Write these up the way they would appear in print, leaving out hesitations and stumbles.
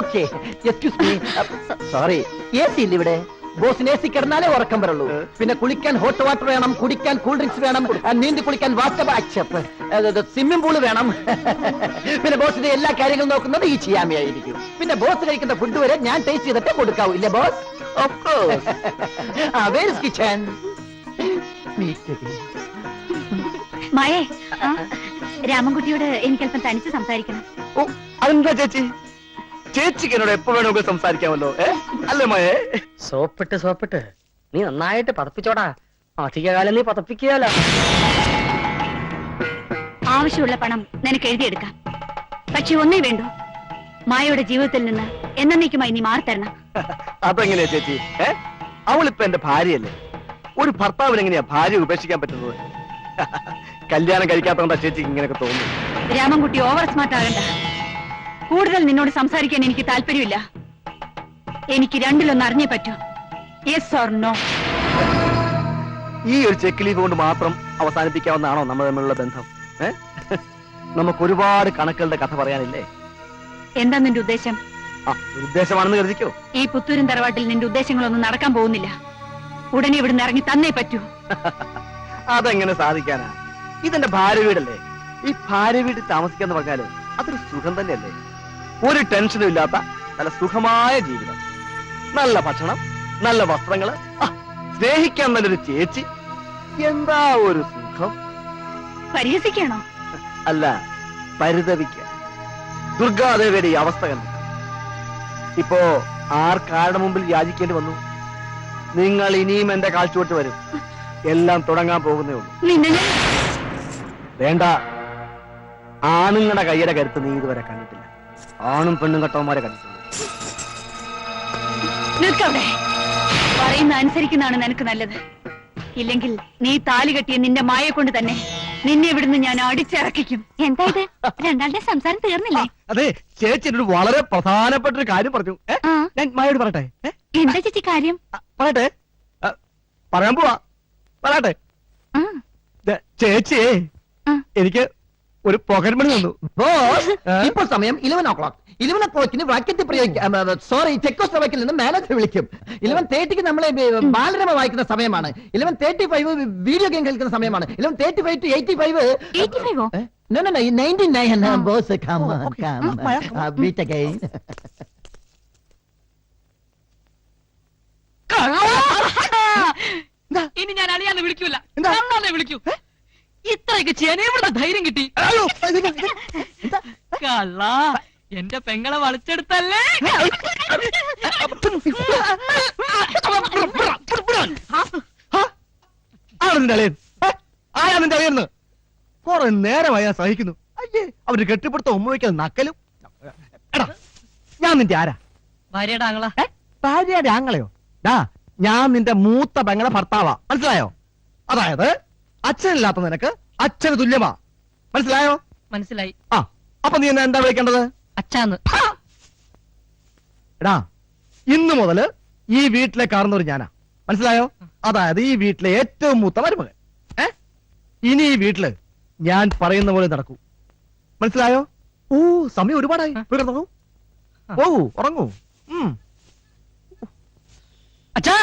Okay. Excuse me, sorry. A C ഇല്ല ഇവിടെ? ബോസിന് എ സി കിടന്നാലേ ഉറക്കം വരുള്ളൂ. പിന്നെ കുളിക്കാൻ ഹോട്ട് വാട്ടർ വേണം, കുടിക്കാൻ കൂൾ ഡ്രിങ്ക്സ് വേണം, നീന്തി കുളിക്കാൻ സ്വിമ്മിംഗ് പൂള് വേണം. പിന്നെ ബോസിന്റെ എല്ലാ കാര്യങ്ങളും നോക്കുന്നത് ഈ ചിയാമയായിരിക്കും. പിന്നെ ബോസ് കഴിക്കുന്ന ഫുഡ് വരെ ഞാൻ ടേസ്റ്റ് ചെയ്തിട്ട് കൊടുക്കാവൂ, ഇല്ലേ boss? Of course. Where is kitchen? മായേ, രാമൻകുട്ടിയോട് എനിക്കല്പം തനിച്ച് സംസാരിക്കണം. ഓ, അതെന്താ ചേച്ചി? ചേച്ചിക്ക് എന്നോട് എപ്പോ വേണമെങ്കിൽ സംസാരിക്കാമല്ലോ, അല്ലേ മയേ? സോപ്പിട്ട് നീ നന്നായിട്ട് പതപ്പിച്ചോടാ. അധികകാലം നീ പതപ്പിക്കുകയല്ല. ആവശ്യമുള്ള പണം നിനക്ക് എഴുതിയെടുക്കാം. പക്ഷെ ഒന്നേ വേണ്ടു, മായയുടെ ജീവിതത്തിൽ നിന്ന് എന്നേക്കുമായി നീ മാറിത്തരണം. അതെങ്ങനെയാ ചേച്ചി? അവളിപ്പോ എന്റെ ഭാര്യയല്ലേ? ഒരു ഭർത്താവിന് എങ്ങനെയാ ഭാര്യ ഉപേക്ഷിക്കാൻ പറ്റുന്നത്? കല്യാണം കഴിക്കാത്തോണ്ടാ ചേച്ചിക്ക് ഇങ്ങനെയൊക്കെ തോന്നുന്നു. രാമൻകുട്ടി ഓവർ സ്മാർട്ട് ആകണ്ട. കൂടുതൽ നിന്നോട് സംസാരിക്കാൻ എനിക്ക് താല്പര്യമില്ല. എനിക്ക് രണ്ടിലൊന്ന് അറിഞ്ഞേ പറ്റൂ, യെസ് ഓർ നോ. ഈ ഒരു ചെക്ക് ലീവ് കൊണ്ട് മാത്രം അവസാനിപ്പിക്കാവുന്നതാണോ നമ്മൾ തമ്മിലുള്ള ബന്ധം? നമുക്ക് ഒരുപാട് കണക്കുകളുടെ കഥ പറയാനില്ലേ? എന്താ നിന്റെ ഉദ്ദേശം? ഉദ്ദേശമാണെന്ന് കരുതിക്കോ. ഈ പുത്തൂരും തറവാട്ടിൽ നിന്റെ ഉദ്ദേശങ്ങളൊന്നും നടക്കാൻ പോകുന്നില്ല. ഉടനെ ഇവിടുന്ന് ഇറങ്ങി തന്നേ പറ്റൂ. അതെങ്ങനെ സാധിക്കാനാ? ഇതെന്റെ ഭാര്യ വീടല്ലേ. ഈ ഭാര്യ വീട്ടിൽ താമസിക്കാന്ന് പറഞ്ഞാല് അതൊരു സുഖം തന്നെയല്ലേ? ഒരു ടെൻഷനും ഇല്ലാത്ത നല്ല സുഖമായ ജീവിതം, നല്ല ഭക്ഷണം, നല്ല വസ്ത്രങ്ങള്, സ്നേഹിക്കാൻ നല്ലൊരു ചേച്ചി. എന്താ ഒരു സുഖം! പരിഹസിക്കാണോ? അല്ല, പരിതപിക്ക. ദുർഗാദേവിയുടെ ഈ അവസ്ഥ കണ്ടു. ഇപ്പോ ആർക്കാരുടെ മുമ്പിൽ യാചിക്കേണ്ടി വന്നു? നിങ്ങൾ ഇനിയും എന്റെ കാൽച്ചുവട്ട് വരും. എല്ലാം തുടങ്ങാൻ പോകുന്നേ ഉള്ളൂ. വേണ്ട, ആണുങ്ങളുടെ കയ്യുടെ കരുത്ത് നീ ഇതുവരെ കണ്ടിട്ടില്ല. ആണും പെണ്ണും കെട്ടവന്മാരെ കണ്ടിട്ടുണ്ട്. നിൽക്കവിടെ. പറയുന്ന അനുസരിക്കുന്നതാണ് നിനക്ക് നല്ലത്. ഇല്ലെങ്കിൽ നീ താലി കെട്ടിയ നിന്റെ മായെ കൊണ്ട് തന്നെ നിന്നെ ഇവിടുന്ന് ഞാൻ അടിച്ചിറക്കിക്കും. എന്താ ഇത്? രണ്ടാളുടെ സംസാരം തീർന്നില്ലേ? അതെ, ചേച്ചി എന്നോട് വളരെ പ്രധാനപ്പെട്ട ഒരു കാര്യം പറഞ്ഞു. ഞാൻ മായോട് പറയട്ടെ? എന്താ ചേച്ചി കാര്യം? പറയട്ടെ, പറയാൻ പോവാ. പറയട്ടെ. ചേച്ചിയെ എനിക്ക് ഒരു പോക്കറ്റ് മണി തന്നു. ബോസ്, ഇപ്പോൾ സമയം 11 o'clock. 11 o'clockന് വാക്യത്തിൽ പ്രയോഗിക്കും. സോറി, ചെക്കോസ്ലോവാക്കിൽ നിന്ന് മാനേജർ വിളിക്കും. 11:30 നമ്മളെ ബാലരമ വായിക്കുന്ന സമയമാണ്. 11:35 വീഡിയോ ഗെയിം കളിക്കുന്ന സമയമാണ്. 11:35 to 85. 85? No, 99. Boss, come on. Beat again. ഇനി ഞാൻ അളിയാന്ന് വിളിക്കൂല, വിളിക്കൂ. ഇത്രയൊക്കെ ചെയ്യാൻ എവിടെ ധൈര്യം കിട്ടി? കള്ള, എന്റെ പെങ്ങളെ വളച്ചെടുത്തല്ലേ? ആരാ നിന്റെ അളിയെന്ന്? കുറെ നേരമായി ഞാൻ സഹിക്കുന്നു. അയ്യേ, അവര് കെട്ടിപ്പിടുത്ത ഉമ്മ വയ്ക്കാതെ നക്കലും. എടാ, ഞാൻ നിന്റെ ആരാ? ഭാര്യയുടെ ആങ്ങള. ഭാര്യയുടെ ആങ്ങളെയോ? ഞാൻ നിന്റെ മൂത്ത പെങ്ങളെ ഭർത്താവാ, മനസ്സിലായോ? അതായത് അച്ഛനില്ലാത്ത നിനക്ക് അച്ഛന് തുല്യമാ, മനസ്സിലായോ? മനസ്സിലായി. അപ്പൊ നീ എന്നെ എന്താ വിളിക്കേണ്ടത്? അച്ഛാന്ന്. എടാ, ഇന്നു മുതല് ഈ വീട്ടിലെ കാരണവർ ഞാനാ, മനസ്സിലായോ? അതായത് ഈ വീട്ടിലെ ഏറ്റവും മൂത്ത മരുമകൻ. ഇനി ഈ വീട്ടില് ഞാൻ പറയുന്ന പോലെ നടക്കൂ, മനസ്സിലായോ? ഓ, സമയം ഒരുപാടായി. ഓ, ഉറങ്ങൂ. അച്ഛാ,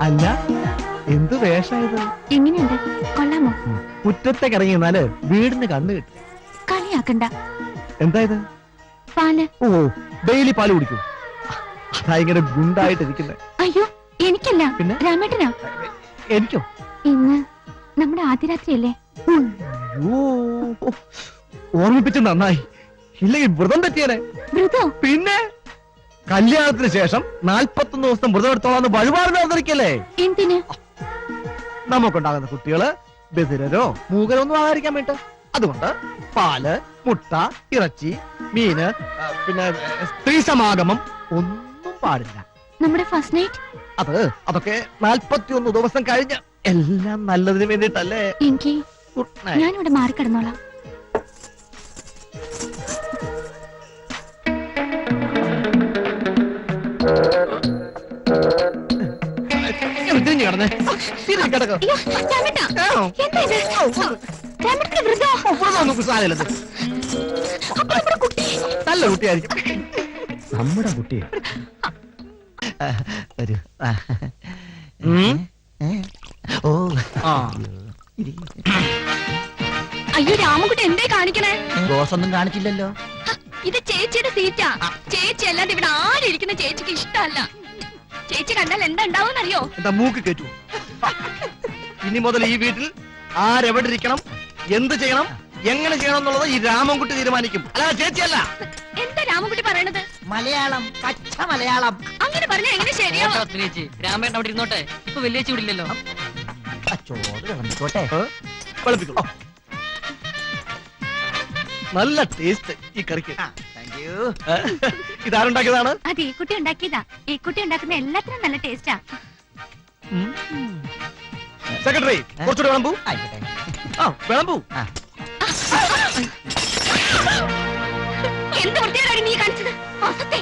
അല്ല, എന്ത് വേഷായത്? എങ്ങനെയുണ്ട്? കൊള്ളാമോ? മുറ്റത്തേക്ക് ഇറങ്ങിയെന്നാല് വീടിന് കണ്ണ് കിട്ടും. കളിയാക്കണ്ട. എന്താ ഇത്? പാല്. ഓ, ഡെയിലി പാല് കുടിക്കൂ. അതാ ഇങ്ങനെ ഗുണ്ടായിട്ടിരിക്കുന്നത്. അയ്യോ, എനിക്കല്ല, പിന്നെ രാമേട്ടനാ. എനിക്കോ? ഇന്ന് നമ്മുടെ ആദ്യ രാത്രിയല്ലേ? ഓർമ്മിപ്പിച്ച് നന്നായി. ഇല്ലെങ്കിൽ വ്രതം തെറ്റിയാലേ. വ്രതോ? പിന്നെ കല്യാണത്തിന് ശേഷം 41 ദിവസം വ്രതം എടുത്തോളാന്ന് വഴിപാട് നേർന്നിരിക്കല്ലേ? എന്തിന്? നമുക്കുണ്ടാകുന്ന കുട്ടികള് ബധിരരോ മൂകരോ ഒന്നും ആകാതിരിക്കാൻ വേണ്ടി. അതുകൊണ്ട് പാല്, മുട്ട, ഇറച്ചി, മീന്, പിന്നെ സ്ത്രീ സമാഗമം ഒന്നും പാടില്ല. നമ്മുടെ ഫസ്റ്റ് നൈറ്റ്? അതൊക്കെ 41 ദിവസം കഴിഞ്ഞ് എല്ലാം നല്ലതിന് വേണ്ടിട്ടല്ലേ. എനിക്ക് ഞാനിവിടെ മാറിക്കിടന്നോളാം. തിരിഞ്ഞു കിടന്നേ തിരിഞ്ഞു കിടക്കോ അയ്യോ, രാമേട്ടാ, എന്താ ഇത്? രാമേട്ടന് വ്രതോ? സാധനത് അപ്പൊ നമ്മുടെ കുട്ടി നല്ല കുട്ടിയായിരിക്കും. നമ്മുടെ കുട്ടി ഒരു ഓ അയ്യോ രാമൻകുട്ടി എന്തേ കാണിക്കണേ? ബോസൊന്നും കാണിച്ചില്ലല്ലോ. ഇത് ചേച്ചിയുടെ സീറ്റാ. ചേച്ചി അല്ലാതെ ഇവിടെ ആരും ഇരിക്കുന്ന ചേച്ചിക്ക് ഇഷ്ടമല്ല. ചേച്ചി കണ്ടാൽ എന്താ ഉണ്ടാവുമെന്നറിയോ? എന്താ മൂക്ക് കേട്ടു. ഇനി മുതൽ ഈ വീട്ടിൽ ആരെവിടെ ഇരിക്കണം, എന്ത് ചെയ്യണം, എങ്ങനെ ചെയ്യണം എന്നുള്ളത് ഈ രാമൻകുട്ടി തീരുമാനിക്കും, അല്ലാതെ ചേച്ചിയല്ല. എന്താ രാമൻകുട്ടി പറയണത്? മലയാളം, പച്ച മലയാളം. അങ്ങനെ പറഞ്ഞാ എങ്ങനെ ശരിയാവും? രാമേട്ടൻ അവിടെ ഇരുന്നോട്ടെ, ഇപ്പൊ വലിയ ചൂടില്ലല്ലോ. ചോറ് കിടന്നിക്കോട്ടെ. വെളുപ്പിക്കോ. നല്ല ടേസ്റ്റ് ഈ കറിക്ക്. ഇതാരുണ്ടാക്കിയതാണ്? അത് ഈ കുട്ടി ഉണ്ടാക്കിയതാ. ഈ കുട്ടി ഉണ്ടാക്കുന്ന എല്ലാത്തിനും നല്ല ടേസ്റ്റാ. സെക്രട്ടറി കുറച്ചുകൂടെ വിളമ്പൂ. ആയിക്കോട്ടെ. വിളമ്പൂ. എന്ത് വൃത്തിയാണ് നീ കാണിച്ചത്? മോശത്തെ.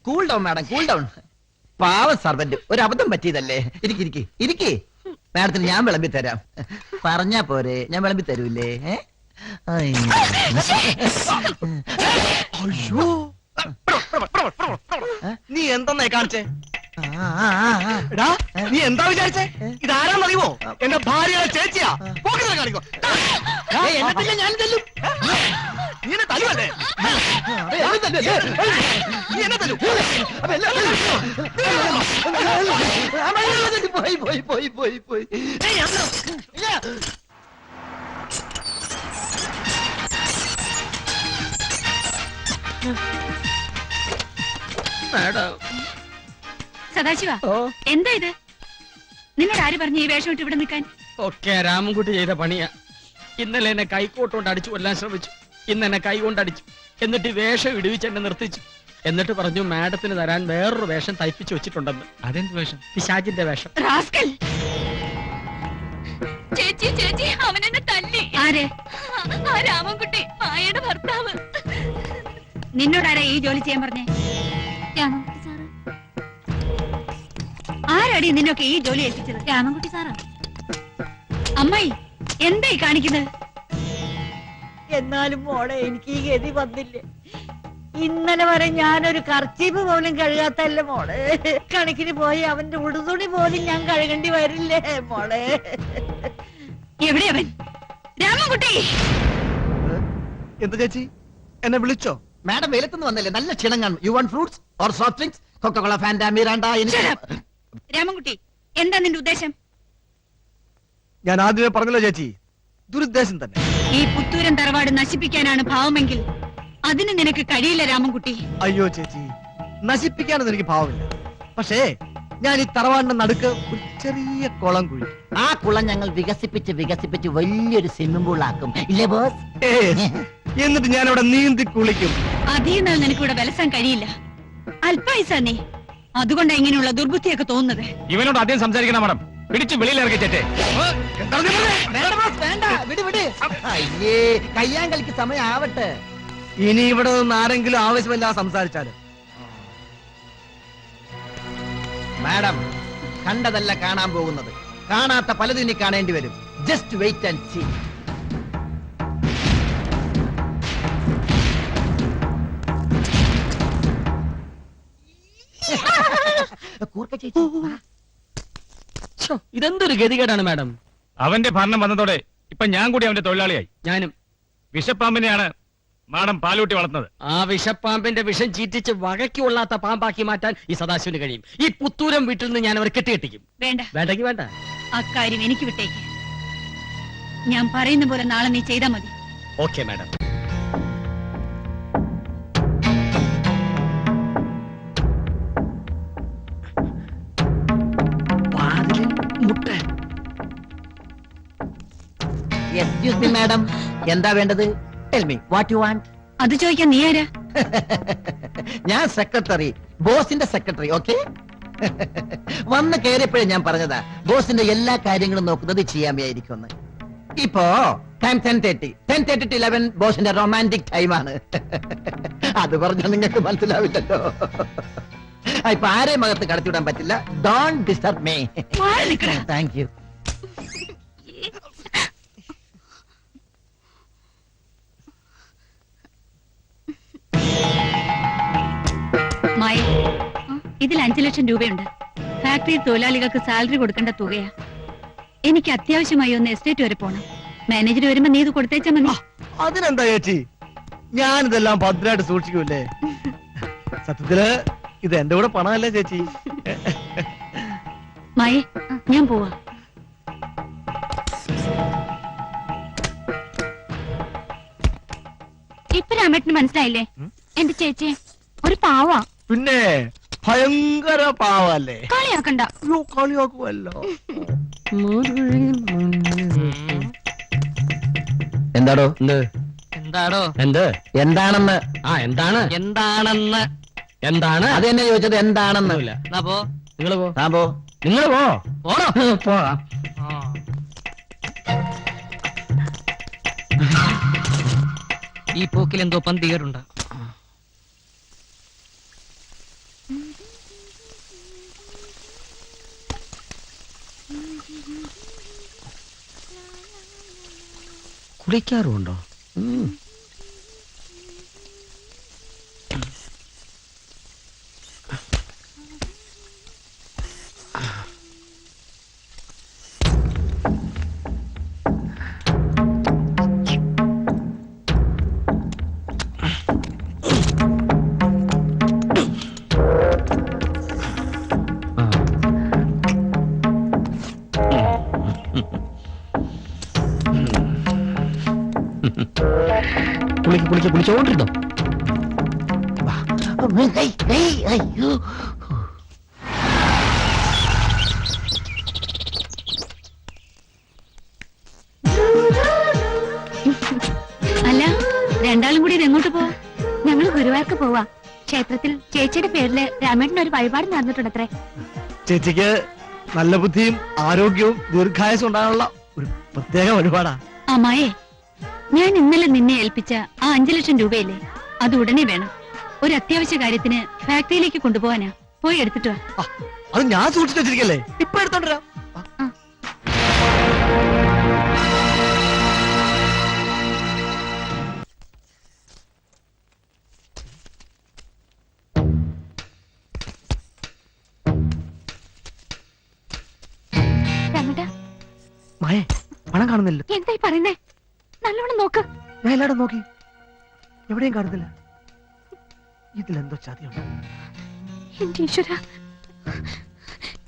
Cool down madam, cool down. പാവ സർവന്റ്, ഒരു അബദ്ധം പറ്റിയതല്ലേ. ഇരിക്കി. മാഡത്തിന് ഞാൻ വിളമ്പി തരാം. പറഞ്ഞാ പോരെ, ഞാൻ വിളമ്പി തരൂല്ലേ? അയ്യോ, നീ എന്തെന്നാ കാണിച്ചേ? എടാ, നീ എന്താ വിചാരിച്ചേ? ഇതാരാന്നറിയുമോ? എന്റെ ഭാര്യയുടെ ചേച്ചിയാ. പോക്കറ്റിൽ കാണിക്കോ. ഞാൻ തല്ലും. നീ എന്നെ തല്ലുവല്ലേ? നീ എന്നെ തല്ലു. പോയി. മാഡം, സദാശിവ, എന്താ ഇത്? നിന്നോട് ആര് പറഞ്ഞു ഈ വേഷം ഇട്ട് ഇവിടെ നിൽക്കാൻ? ഒക്കെ രാമൻകുട്ടി ചെയ്ത പണിയാ. ഇന്നലെ എന്നെ കൈക്കോട്ടുകൊണ്ട് അടിച്ചു കൊല്ലാൻ ശ്രമിച്ചു, ഇന്ന് എന്നെ കൈ കൊണ്ടടിച്ചു. എന്നിട്ട് വേഷം ഇടിവിച്ച് എന്നെ നിർത്തിച്ചു. എന്നിട്ട് പറഞ്ഞു മാഡത്തിന് തരാൻ വേറൊരു വേഷം തയ്പ്പിച്ചു വെച്ചിട്ടുണ്ടെന്ന്. അതെന്ത് വേഷം? പിശാചിന്റെ വേഷം. റാസ്കൽ. ചേച്ചി അവൻ എന്നെ തല്ലി. ആര്? ആ രാമൻകുട്ടി, മായയുടെ ഭർത്താവ്. നിന്നോടാരാ ഈ ജോലി ചെയ്യാൻ പറഞ്ഞേ? രാമൻകുട്ടി സാറ്. ആരാടി നിന്നൊക്കെ ഈ ജോലി ഏൽപ്പിച്ചത്? രാമൻകുട്ടി സാറാ. അമ്മായി എന്തായി കാണിക്കുന്നത്? എന്നാലും മോളെ എനിക്ക് ഈ ഗതി വന്നില്ലേ. ഇന്നലെ വരെ ഞാനൊരു കർച്ചീപ്പ് പോലും കഴുകാത്തല്ലേ മോളെ. കണക്കിന് പോയി അവന്റെ ഉടുതുണി പോലും ഞാൻ കഴുകേണ്ടി വരില്ലേ മോളെ. എവിടെയവൻ? രാമൻകുട്ടി. എന്താ ചേച്ചി, എന്നെ വിളിച്ചോ? മാഡം വെയിലത്തുനിന്ന് വന്നല്ലേ, നല്ല ക്ഷീണം കാണും. You want fruits or soft drinks? Coca Cola, Fanta, Mirinda. Ramankutty, എന്താ നിന്റെ ഉദ്ദേശം? ഞാൻ ആദ്യമേ പറഞ്ഞല്ലോ ചേച്ചി, ദുരുദ്ദേശം തന്നെ. ഈ പുത്തൂരൻ തറവാട് നശിപ്പിക്കാനാണ് ഭാവമെങ്കിൽ അതിന് നിനക്ക് കഴിയില്ല രാമൻകുട്ടി. അയ്യോ ചേച്ചി, നശിപ്പിക്കാനൊന്നും എനിക്ക് ഭാവമില്ല. പക്ഷേ ഞാൻ ഈ തറവാടിന്റെ നടുക്ക് ഒരു ചെറിയ കുളം കുഴി. ആ കുളം ഞങ്ങൾ വികസിപ്പിച്ച് വലിയൊരു സ്വിമ്മിംഗ് പൂൾ ആക്കും, ഇല്ലേ ബോസ്? എന്നിട്ട് ഞാൻ അവിടെ നീന്തി കുളിക്കും. അതീന്ന് നിനക്കിവിടെ വിലസാൻ കഴിയില്ല. അല്പായുസ നീ, അതുകൊണ്ടാ ഇങ്ങനെയുള്ള ദുർബുദ്ധിയൊക്കെ തോന്നുന്നത്. ഇവനോട് ആദ്യം സംസാരിക്കണം മാഡം. പിടിച്ച് വെളിയിലിറക്കി ചേട്ടേ. വേണ്ട, വിട്. അയ്യേ, കയ്യാങ്കളിക്ക് സമയം ആവട്ടെ. ഇനി ഇവിടെ നിന്ന് ആരെങ്കിലും ആവശ്യമില്ല സംസാരിച്ചാലും. മാഡം, കണ്ടതല്ല കാണാൻ പോകുന്നത്. കാണാത്ത പലതും ഇനി കാണേണ്ടി വരും. Just wait and see. ഇതെന്തൊരു ഗതികേടാണ് മാഡം. അവന്റെ ഭരണം വന്നതോടെ ഇപ്പൊ ഞാൻ കൂടി അവന്റെ തൊഴിലാളിയായി. ഞാനും. വിഷപ്പാമ്പിനെയാണ് മാഡം പാലൂട്ടി വളർത്തുന്നത്. ആ വിഷപ്പാമ്പിന്റെ വിഷം ചീറ്റിച്ച് വകയ്ക്ക് കൊള്ളാത്ത പാമ്പാക്കി മാറ്റാൻ ഈ സദാശിവന് കഴിയും. ഈ പുത്തൂരം വീട്ടിൽ നിന്ന് ഞാൻ അവരെ കെട്ടിക്കെട്ടിക്കും. വേണ്ടെങ്കിൽ വേണ്ട. അക്കാര്യം എനിക്ക് വിട്ടേക്ക്. ഞാൻ പറയുന്ന പോലെ നാളെ നീ ചെയ്താൽ മതി. Okay madam. Excuse me madam, എന്താ വേണ്ടത്? Tell me what you want. അത് ചോദിക്കാൻ നീ ആരാ? ഞാൻ സെക്രട്ടറി, ബോസിന്റെ സെക്രട്ടറി. ഓക്കെ. വന്ന് കയറിയപ്പോഴേ ഞാൻ പറഞ്ഞതാ, ബോസിന്റെ എല്ലാ കാര്യങ്ങളും നോക്കുന്നത് ചെയ്യാമയായിരിക്കും. ഇപ്പോ ടൈം 10:30 to 11 ബോസിന്റെ റൊമാൻറ്റിക് ടൈമാണ്. അത് പറഞ്ഞാൽ നിങ്ങൾക്ക് മനസ്സിലാവില്ലല്ലോ. ഇപ്പൊ ആരെയും അകത്ത് കടത്തിവിടാൻ പറ്റില്ല. Don't disturb me. Thank you. Maya, ഇതിൽ 5 ലക്ഷം രൂപയുണ്ട്. ഫാക്ടറി തൊഴിലാളികൾക്ക് സാലറി കൊടുക്കേണ്ട തുകയാ. എനിക്ക് അത്യാവശ്യമായി ഒന്ന് എസ്റ്റേറ്റ് വരെ പോണം. മാനേജർ വരുമ്പോ നീ ഇത് കൊടുത്തേച്ചാ മതി. അതിനെന്താ ചേച്ചി, ഞാനിതെല്ലാം ഭദ്രമായിട്ട് സൂക്ഷിക്കൂല്ലേ. സത്യത്തില് ഇത് എന്റെ കൂടെ പണമല്ലേ ചേച്ചി. മായേ, ഞാൻ പോവാ. ഇപ്പൊ രാമേട്ടന് മനസ്സിലായില്ലേ? എന്റെ ചേച്ചി ഒരു പാവാ. പിന്നെ ഭയങ്കര പാവല്ലേ. കളിയാക്കണ്ട. കളിയാക്കുമല്ലോ. എന്താടോ? എന്താടോ? എന്ത് എന്താണെന്ന്? എന്താണെന്ന് എന്താണ്? അത് തന്നെ ചോദിച്ചത് എന്താണെന്ന്. നിങ്ങള് പോ. ആ പോ. നിങ്ങള് പോ. പോകാം. ഈ പോക്കിൽ എന്തോ പന്തികേടുണ്ട്. കുളിക്കാറുണ്ടോ? കുളിച്ചോണ്ടിരുന്നോ? അല്ല, രണ്ടാളും കൂടി ഇത് എങ്ങോട്ട് പോവാ? ഞങ്ങൾ ഗുരുവായൂർക്ക് പോവാ. ക്ഷേത്രത്തിൽ ചേച്ചിയുടെ പേരില് രാമേട്ടന് ഒരു വഴിപാട് നടന്നിട്ടുണ്ടത്രേ. ചേച്ചിക്ക് നല്ല ബുദ്ധിയും ആരോഗ്യവും ദീർഘായുസും ഉണ്ടാകാനുള്ള ഒരു പ്രത്യേക വഴിപാടാ. അമ്മായേ, ഞാൻ ഇന്നലെ നിന്നെ ഏൽപ്പിച്ച ആ 5 ലക്ഷം രൂപയില്ലേ, അത് ഉടനെ വേണം. ഒരു അത്യാവശ്യ കാര്യത്തിന് ഫാക്ടറിയിലേക്ക് കൊണ്ടുപോകാനാ. പോയി എടുത്തിട്ട് വാ. അത് ഞാൻ സൂക്ഷിച്ചു വെച്ചിരിക്കല്ലേ, ഇപ്പൊ എടുത്തോണ്ടരാ. മായേ, പണം കാണുന്നില്ല. എന്തായി പറയുന്നേ? നല്ലോണം നോക്ക്. ഞാൻ എല്ലായിടും നോക്കി, എവിടെയും കാണുന്നില്ല. ഇതിലെന്തോ ചതിയുണ്ട്. എന്റെ ഈശ്വര,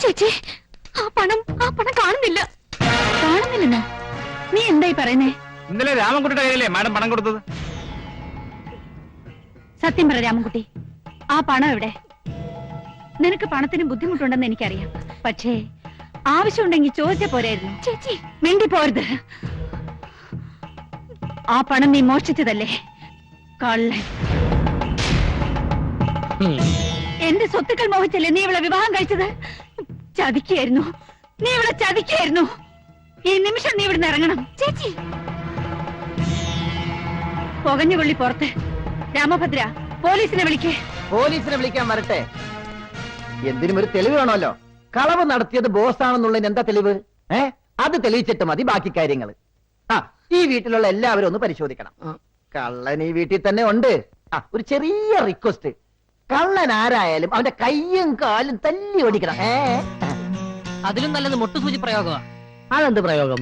ചേച്ചി, ആ പണം കാണുന്നില്ല. കാണുന്നില്ലെന്ന് നീ എന്തായി പറയുന്നേ? ഇന്നലെ രാമൻകുട്ടിയുടെ കയ്യിലല്ലേ മാഡം പണം കൊടുത്തത്? സത്യം പറ രാമൻകുട്ടി, ആ പണം എവിടെ? നിനക്ക് പണത്തിന് ബുദ്ധിമുട്ടുണ്ടെന്ന് എനിക്കറിയാം. പക്ഷേ ആവശ്യമുണ്ടെങ്കിൽ ചോദിച്ച പോരായിരുന്നു. ചേച്ചി, മിണ്ടി പോരുത്. ആ പണം നീ മോഷ്ടിച്ചതല്ലേ? കള്ളൻ. എന്റെ സ്വത്തുക്കൾ മോഹിച്ചല്ലേ നീ ഇവളെ വിവാഹം കഴിച്ചത്? ചതിക്കായിരുന്നു, നീ ഇവളെ ചതിക്കായിരുന്നു. ഈ നിമിഷം നീ ഇവിടുന്ന് ഇറങ്ങണം. ചേച്ചി, പുകഞ്ഞു കൊള്ളി പുറത്ത്. രാമഭദ്ര, പോലീസിനെ വിളിക്കേ. പോലീസിനെ വിളിക്കാൻ വരട്ടെ. എന്തിനും ഒരു തെളിവ് വേണമല്ലോ. കളവ് നടത്തിയത് ബോസ് ആണെന്നുള്ളതിന് എന്താ തെളിവ്? അത് തെളിയിച്ചിട്ട് മതി ബാക്കി കാര്യങ്ങൾ. ഈ വീട്ടിലുള്ള എല്ലാവരും ഒന്ന് പരിശോധിക്കണം. കള്ളൻ ഈ വീട്ടിൽ തന്നെ ഉണ്ട്. ഒരു ചെറിയ റിക്വസ്റ്റ്, കള്ളൻ ആരായാലും അവന്റെ കയ്യും കാലും തല്ലി ഓടിക്കണം. അതിലും നല്ലത് മുട്ടുസൂചി പ്രയോഗമാണ്. അതെന്ത് പ്രയോഗം?